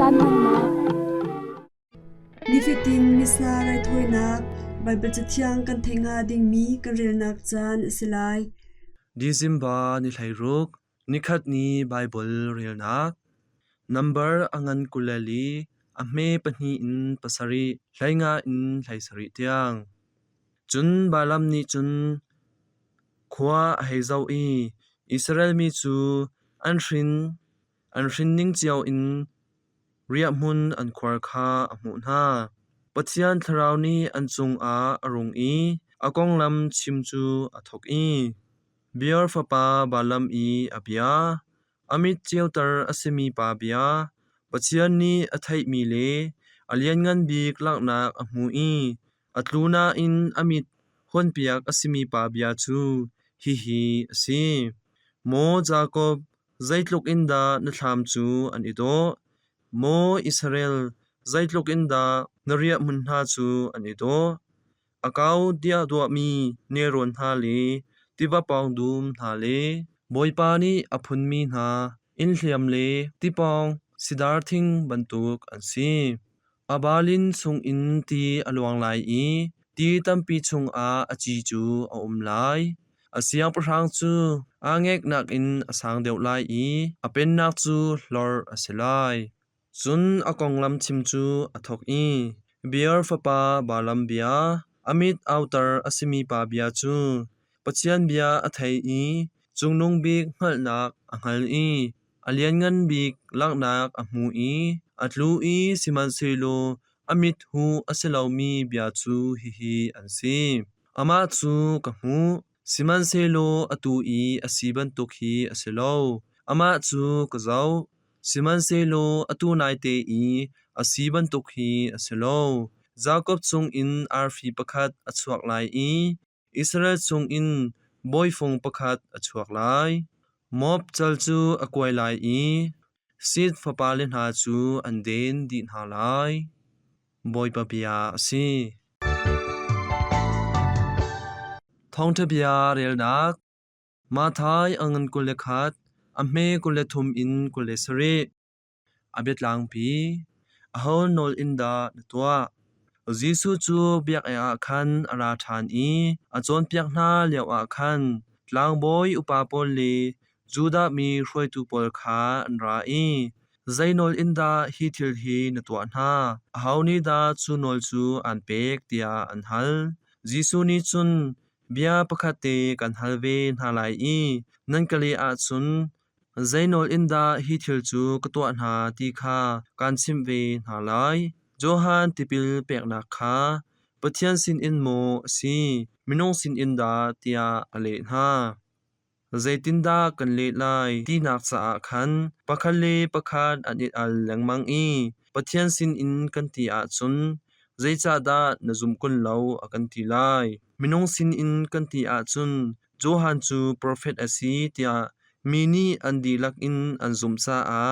kan manma Nifitin misla rai thoinak Bible chatiang kan thenga ding mi kan rilnak chan isilai December ni thlairuk nikhat ni Bible rilnak number angan kulali ahme pani in pasari thlainga in thlaisari tiang chun balam ni chun khwa heizau I Israel mi chu anhrin ning chiao in riapmun an khwar kha amu na pathian tharau ni an chung a arung I akong lam chim chu athok I biar fapa balam I abia amit chiautar asemi pa bia pathian ni athai mi le alian ngan bik laknak amu I atluna in amit hon piak asemi pa bia chu hi asi mo Jacob zaitluk inda na thlam chu an ido mo Israel zaitluk inda naria munha chu an ido akau dia dua mi neron ha le tiba pong dum ha le boipa ni aphun mi na in hliam le tipong sidar thing bantuk an si abalin chung in ti alwang lai I ti tampi chung a achi chu a lai asiang prang chu angek nak in asang deuh lai I apen nak chu hlor asilai chun akong lam chim chu athok I biar fapa balam bia amit outer asimi pa bia chu pachian bia athai I chungnung bik ngalnak angal I alian ngan bik laknak amu I atlu I siman selo amit hu asilau mi bia chu hi ansi ama chu kamu siman selo atu I asiban tukhi asilo ama chu kazau siman selo atu naite I asiban tukhi asilo Jacob chung in arfi pakhat achuak lai I Israel chung in boifong pakhat achuak lai Mob chal chu akwai lai I sit fapalin ha chu anden din ha lai boy papia si thong tabia rel nak mathai angan kule khat amme kule thum in kule sare abet lang pi ahon nol inda natwa Jisu chu biak a khan ara than I achon piak na lew a khan tlang boy upa pol le juda mi hroi tu pol kha an ra I zainol inda hi thil hi natwa na ahawni da chu nol chu an pek tia an hal Jisu ni chun bia pakhate kan halve na lai I nan kali a chun zainol inda hi thil chu katwa na ti kha kan chimve na lai Johan tipil pek na kha pathian sin in mo si minong sin inda tia ale na Zaitinda kan le lai ti nak cha a khan pakhale pakhat anit al langmang I pathian sin in kan ti a chun zaicha da nazum kun lo akan ti lai minong sin in kan ti a chun Johan chu prophet asi tia mini andi lak in anzum cha a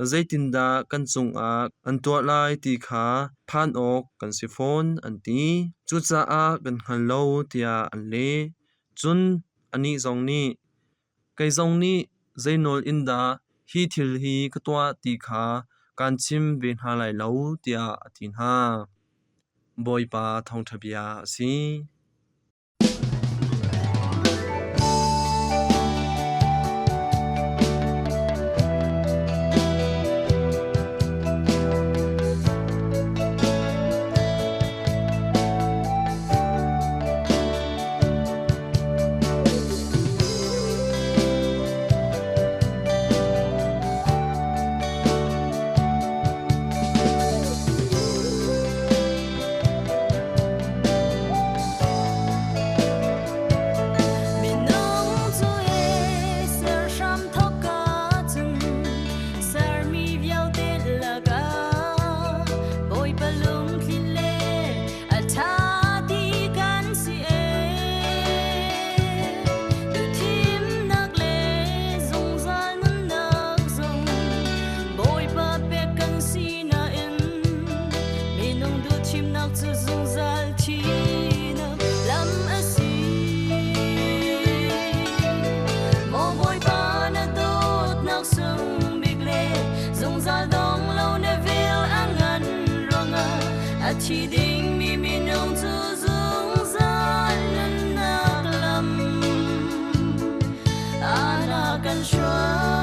zaitinda kan chung a an to lai ti kha phan ok kan sifon anti chu cha a kan hal lo tia an le chun ani zong ni kai zong ni zainol inda hi thil hi katwa ti kha kan chim ve na lai lo tia atin ha boy pa thong thabia si chỉ định mi nông tu dung ra lần nạc lầm ana kan shwa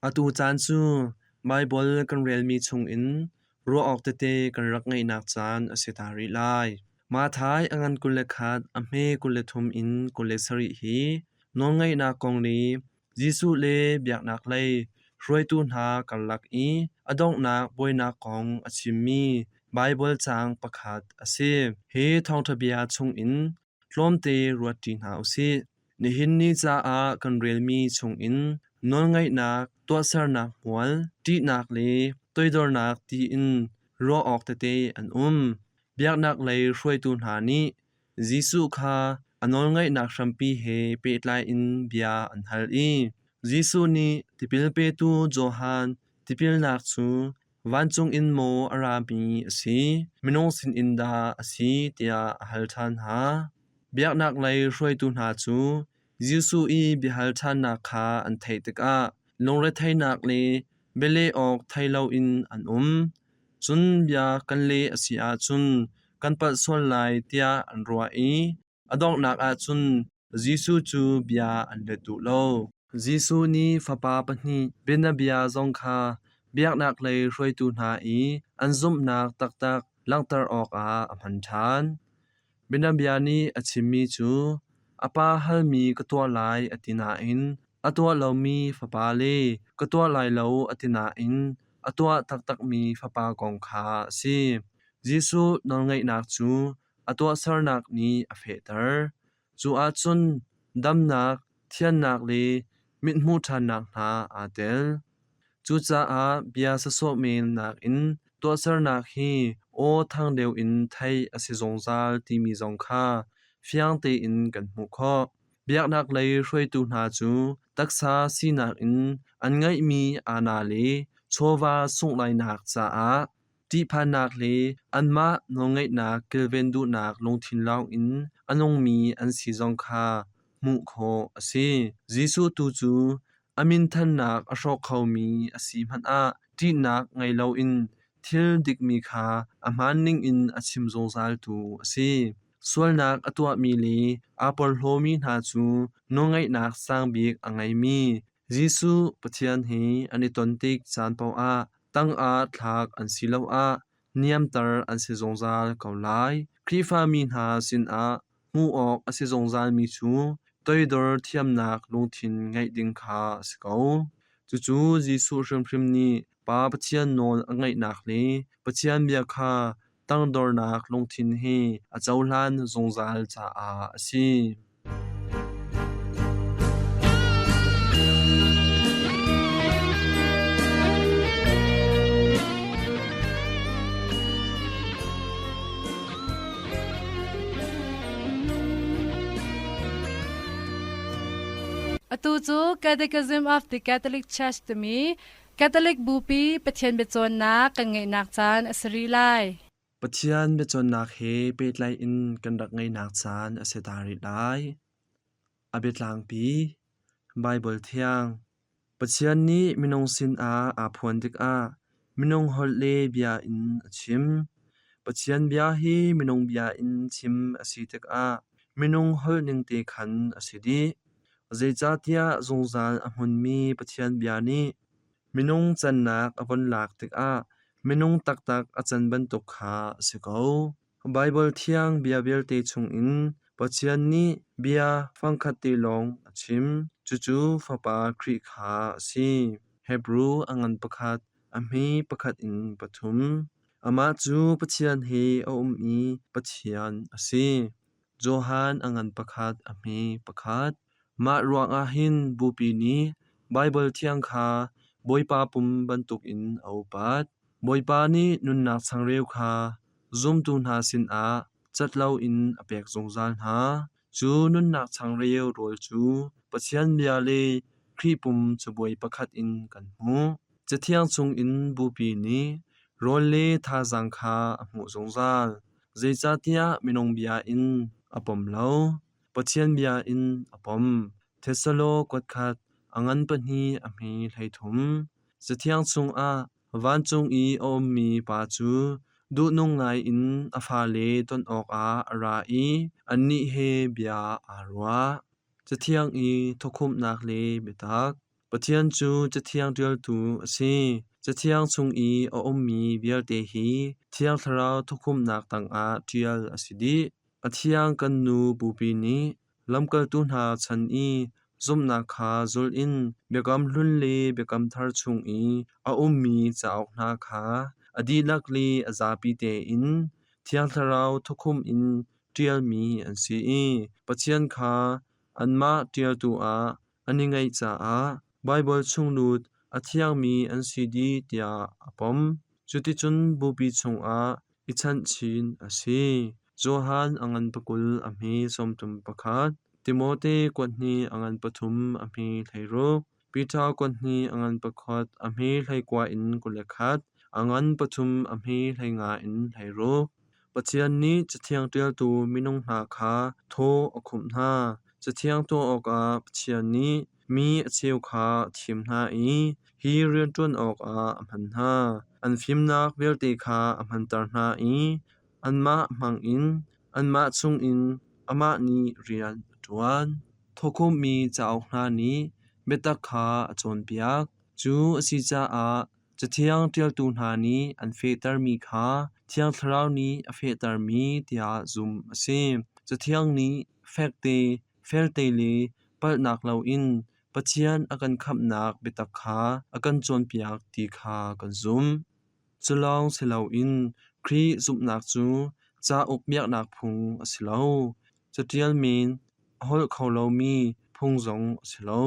atu chan chu Bible kan rel mi chung in ro ok te kan rak ngai nak chan asetari lai ma thai angan kul le khat ame kul le thum in kul le sari hi non ngai na kong ni jisu le byak nak lai roi tu na kan lak I adong nak boi na kong achimi Bible chang pakhat ase he thong thabia chung in hlom te ruati na usi ni hin ni cha a kan rel mi chung in non ngai nak to sar nak wal ti nak le toidor nak ti in ro ok te an biak nak lei roi tu na ni jisu kha anol ngai nak rampi he petlai in bia an hal I jisu ni tipil pe tu johan tipil nak chu wan chung in mo arami asi minong sin inda asi tia hal than ha biak nak lei roi tu na chu jisu I bihal than nak kha an thei tika longre thai nak le bele ok thai lo in an chun bia kan le asia chun kan pa sol lai tia an rua I adong nak a chun jisu chu bia an le tu lo jisu ni fapa pani bena bia zong kha biak nak le roi tu na I an zum nak tak tak langtar ok a amhan than bena bia ni achimi chu apa halmi katwa lai atina in atwa lomi fapa le katwa lai lo atina in atwa tak tak mi fapa kong kha si jisu nol ngai nak chu atwa sar nak ni afetar chu a chun dam nak thian nak le mit mu than nak na atel chu cha a bia sa so men nak in to sar nak hi o thang deu in thai ase zongjal ti mi zong kha fiang te in kan mu kho biak nak lei roi tu na chu taksa si nak in an ngai mi ana le chowa sung lai nak cha a ti pha nak le an ma nongai nak kelven du nak longthin law in anong mi an si zong kha mu kho ase Jesu tu chu amin than nak a shok khau mi asi man a ti nak ngai lo in thil dik mi kha aman ning in achim zong zal tu ase sual nak atwa mi le apol hlomi na chu nongai nak sang bik angai mi Jesu pathian he ani tontik chan pau a tang a thak an silo a niam tar an se zongzal kaulai krifa mi na sin a mu ok ase zongzal mi chu toidor thiam nak lungthin ngai ding kha sko chu chu Jesu shrim ni pa pathian non angai nak le pathian bia kha tang dor nak lungthin he a chaulan zongzal cha a asi atu chu Catechism of the Catholic Church to me Catholic bupi pathian bechon na kangai nak chan asri lai pathian bechon nak he petlai in kandak ngai nak chan asetari lai abetlang pi Bible thiang pathian ni minong sin a phuan dik a minong hol le bia in achim pathian bia hi minong bia in chim asitek a minong hol ning te khan asidi zeicha tia zongzal amun mi pathian bia ni minong chan nak avon lak tik a minong tak tak achan ban tok kha seko Bible thiang bia bel te chung in pathian ni bia phangkhat te long achim chuchu fapa khri kha si Hebrew angan pakhat ami pakhat in pathum ama chu pathian he i pathian asi Johan angan pakhat ami pakhat ma ruang a hin bupi ni Bible thiang kha boipa pum bantuk in aupat boipa ni nun nak changreu kha zum tu na sin a chatlau in apek zongzal na chu nun nak changreu rol chu pathian bia le khri pum chuboi pakhat in kan mu chathiang chung in bupi ni rol le tha jang kha amu zongzal zeicha tia minong bia in apom lo pathian bia in apom Thesalo kwatkhat angan pani ami thaithum chathiang chung a van chung I om mi pa chu du nong ngai in afa le ton ok a ara I anni he bia arwa chathiang I thokhum nak le betak pathian chu chathiang rial tu ase chathiang chung I om mi bial te hi thiang tharau thokhum nak tang a trial asidi athiang kan nu bupi ni lamkal tu na chan I zum na kha zul in bekam hlun le bekam thar chung I a mi chaok na kha adi lak le azapi te in thiang tharau thokhum in trial mi an si I pathian kha anma trial tu a aningai cha a Bible chung lut athiang mi an si di tia apom chuti chun bupi chung a ichan chin asi Johan angan pakul ami somtum pakhat Timothy kwatni angan pathum ami thairo Peter kwatni angan pakhat ami thaikwa in kulekhat angan pathum ami thainga in thairo pathian ni chathiang tel tu minong na kha tho akhum na chathiang to oka pathian ni mi acheu kha thim na I hi rian tun ok a amhan na an phim nak velte kha amhan tar na I anma mang in anma chung in ama ni rian tuan thokum mi chaok na ni betak kha achon piak chu asi cha a chathiang tel tu na ni an fe tar mi kha thiang thrau ni a fe tar mi tia zum ase chathiang ni fakte felte le pal nak lo in pathian akan khap nak betak kha akan chon piak ti kha kan zum chulong selo in khri zum nak chu cha uk biak nak phung asilo chatial min hol kholo mi phung zong asilo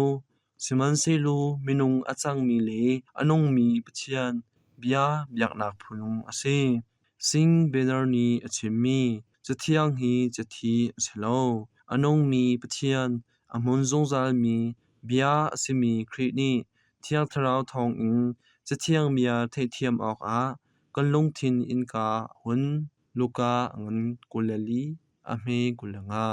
siman selu minung achang mi le anong mi pathian bia biak nak phung ase sing banner ni achimi chathiang hi chathi asilo anong mi pathian amon zongzal mi bia asimi khri ni thiang tharau thong in chathiang mia theithiam ok a kan lung thin in ka hun luka ngan kulali a me kulanga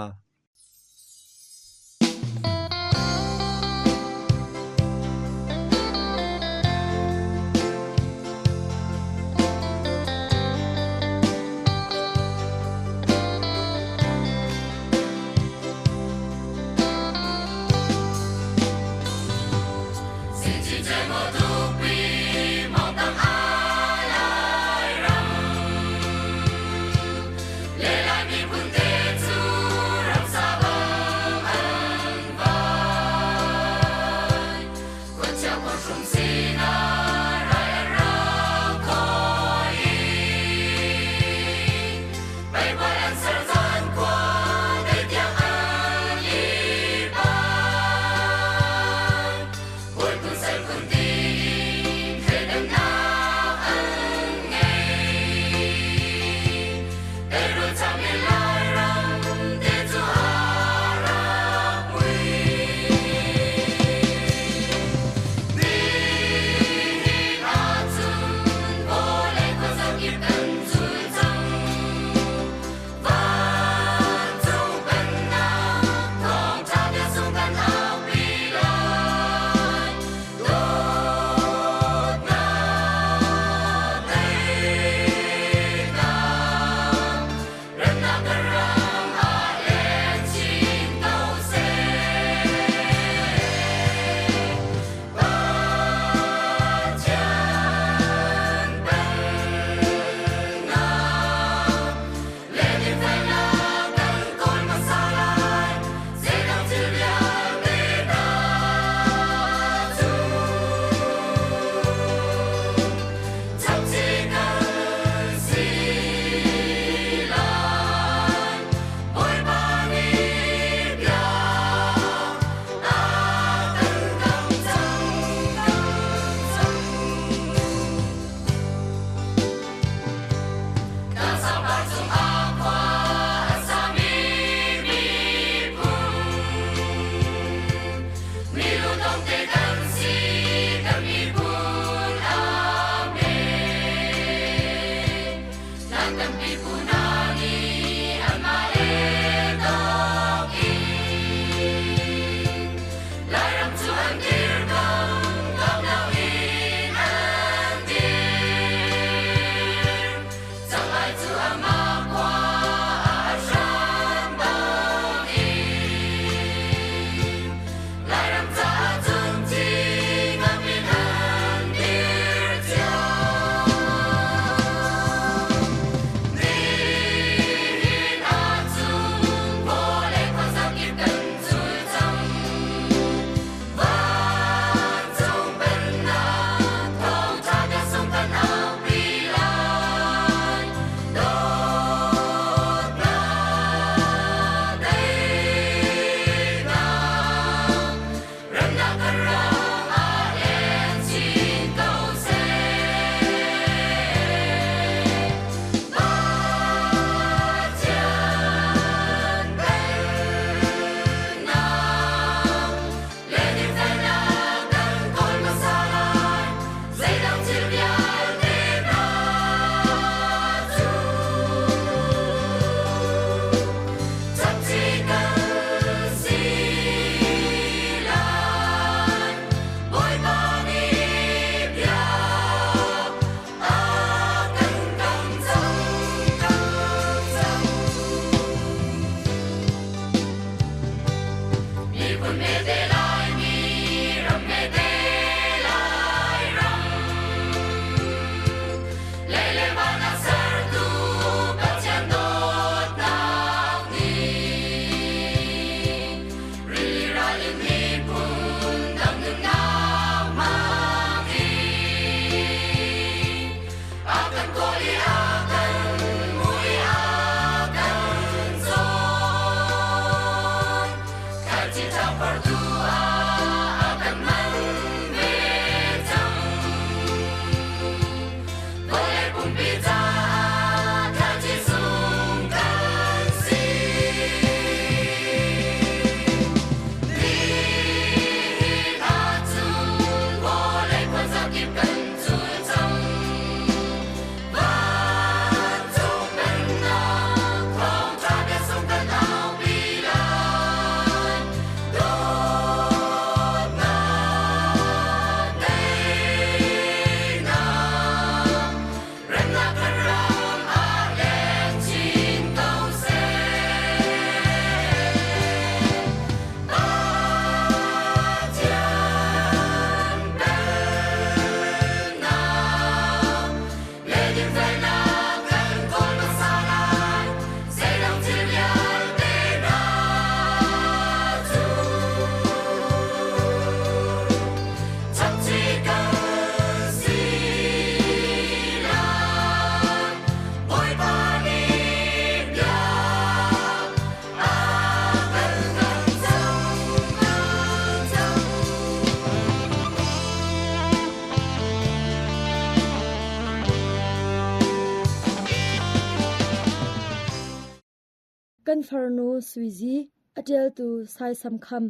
kan farnu suizi atel tu sai samkham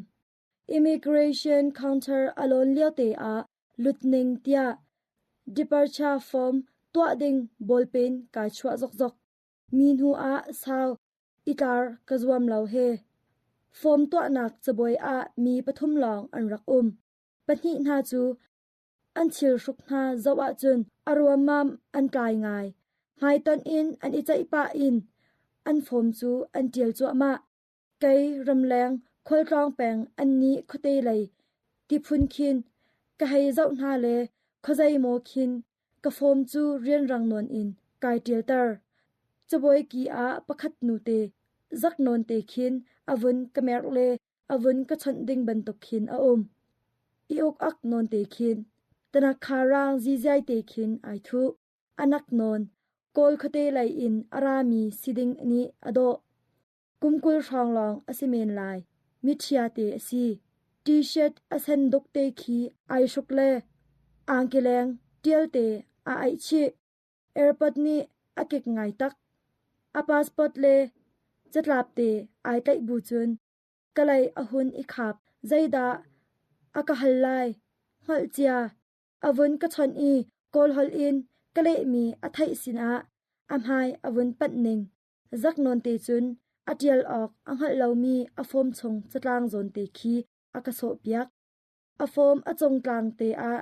immigration counter alon liote a lutning tia departure form tua ding bolpen ka chwa zok min hu a saw itar kazwam lo he form tua nak chboi a mi pathum long an rak pahni na chu an thil ruk na zawa chun arwamam an kai ngai ngai ton in an ichai pa in an form chu an tial chu ma kai ramleng kholtong peng an ni khote lai ti phun khin ka hai zau na le khozai mo khin ka form chu rian rang non in kai tial tar chboi ki a pakhat nu te zak non te khin avun kamer le avun ka chon ding ban tok khin a iok ak non te khin tana kharang zizai te khin ai thu anak non kol khote lai in arami siding ni ado kumkul ronglong asimen lai mithia te asi t-shirt asen dok te khi ai shukle angkeleng tial te a ai chi airport ni akik ngai tak a passport le chatlap te ai tai bu chun kalai ahun ikhap zaida akahallai hol chia avun ka chon i kol hol in kale mi athai sina amhai avun patning zak non te chun atial ok anghal lomi afom chong chatlang zon te khi akaso piak afom achong tlang te a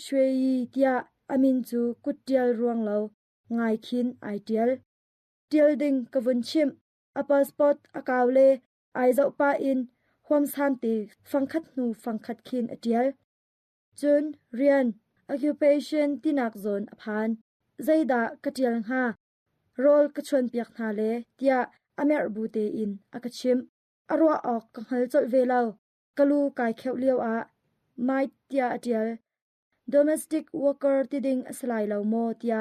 shwei tia amin chu kutial ruang lo ngai khin ideal tial ding kavun chim a passport akawle ai zau pa in hom san te fangkhat nu fangkhat khin atial chun rian occupation tinak zon aphan zaida katial ha rol kachon piak na le tia amer bute in akachim arwa ok kanghal chol velaw kalu kai kheu liaw a mai tia atial domestic worker tiding asalai lo mo tia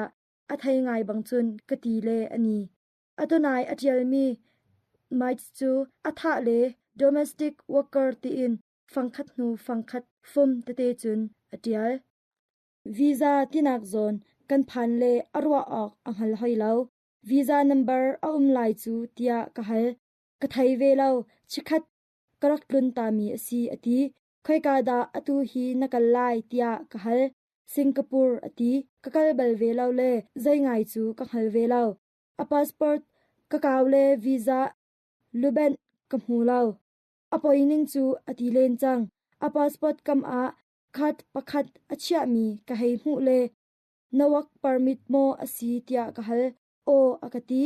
athai ngai bangchun kati le ani atunai atial mi mai chu atha le domestic worker ti in fangkhat nu fangkhat fum te chun atial visa tinak zon kan phan le arwa ok anghal hoilo visa number lai chu tia kahal kathai velo chikhat karak lun ta mi asi ati khoi ka da atu hi nakal lai tia kahal singapore ati kakal bal velo le zai ngai chu kahal velo a passport kakaw le visa luben kamhulo appointing chu ati len chang a passport kam a khat pakhat achia mi ka hei mu le nawak permit mo asi tia kahal o akati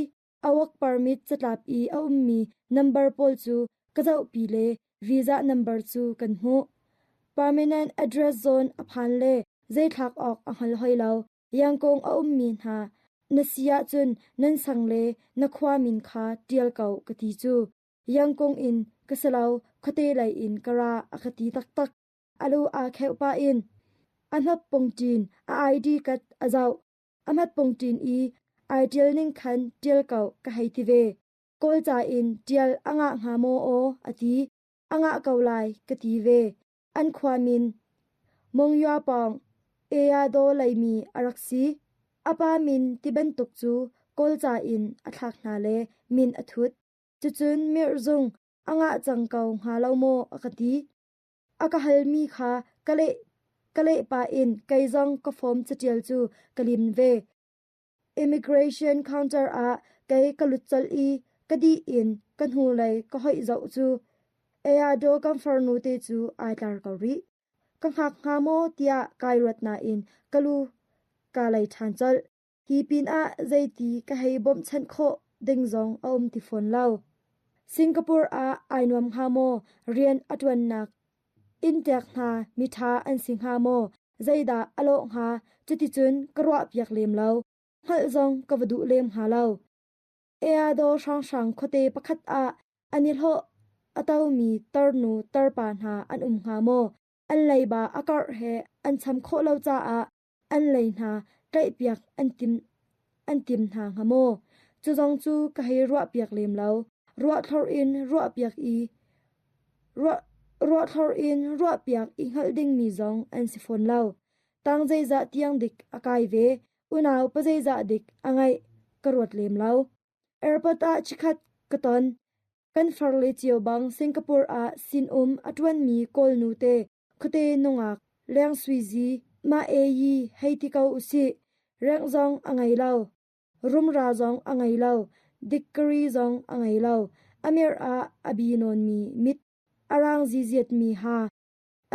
awak permit chatlap I a ummi number pol chu kazau pi le visa number chu kan hu permanent address zone aphan le zai thak ok anghal hoilo yangkong a ummi ha nasia chun nan sang le nakhwa min kha tial kau kati chu yangkong in kasalau khote lai in kara akati tak tak alu a kheu pa in anhap pongtin a id kat azau amat pongtin I ideal ning khan tial kau ka haiti ve kol cha in tial anga nga mo o ati anga kaulai kati ve an khwamin mongya pang eya do laimi araksi apa min tiben tuk chu kol cha in athak na le min athut chuchun mir zung anga changkau nga lo mo akati akahal mi kha kale pa in kaizong ka form chatial chu kalim ve immigration counter a kai kaluchal I kadi in kanhu lai ka hoi zau chu eya do comfornu te chu ai tar kauri kan hak nga mo tia kai rat na in kalu ka lai than chal hi pin a zaiti ka hei bom chan kho ding zong om ti phone law singapore a ainom ha mo rian atwan nak intek na mitha an sing ha mo zaida alo ha chuti chun karwa piak lem law hal zong kawadu lem ha law ea do sang khote pakhat a anil ho ataw mi tarnu tarpa na an ha mo an leiba akar he an cham kho lo cha a an lei na kai piak an tim na ha mo chu jong chu ka hei ruwa piak lem law ruwa thor in ruwa piak I ruwa thor in ruwa piak I hal ding mi zong an sifon law tang zai za tiang dik akai ve unaw pa zai za dik angai karwat lem law airport a chikhat katon kan farle chiao bang Singapore a sin atwan mi kol nu te khote nongak leng suizi ma e yi heitikau usi reng zong angai lau rum ra zong angai lau dikkari zong angai lau amir a abinon mi mit arang ziziet mi ha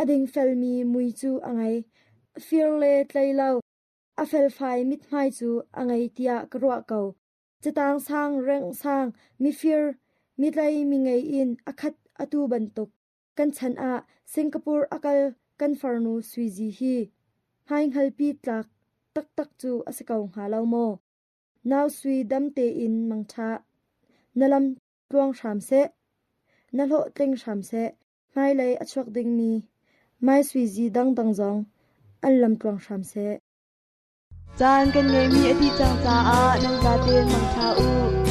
ading fel mi mui chu angai firle tlailau a fel phai mit mai chu angai tia karwa kau chetang sang reng sang mi fir mi tlai mi ngei in akhat atu bantuk kan chan a Singapore akal kan farnu suizi hi haing halpi tlak tak tak chu asikau halau mo naw sui damte in mangtha nalam tuang sham se nalho tling sham se mai lai achwak ding mi mai suizi dang dang zong an lam tuang sham se chan kan ngei mi ati chang cha a nang za te mangtha u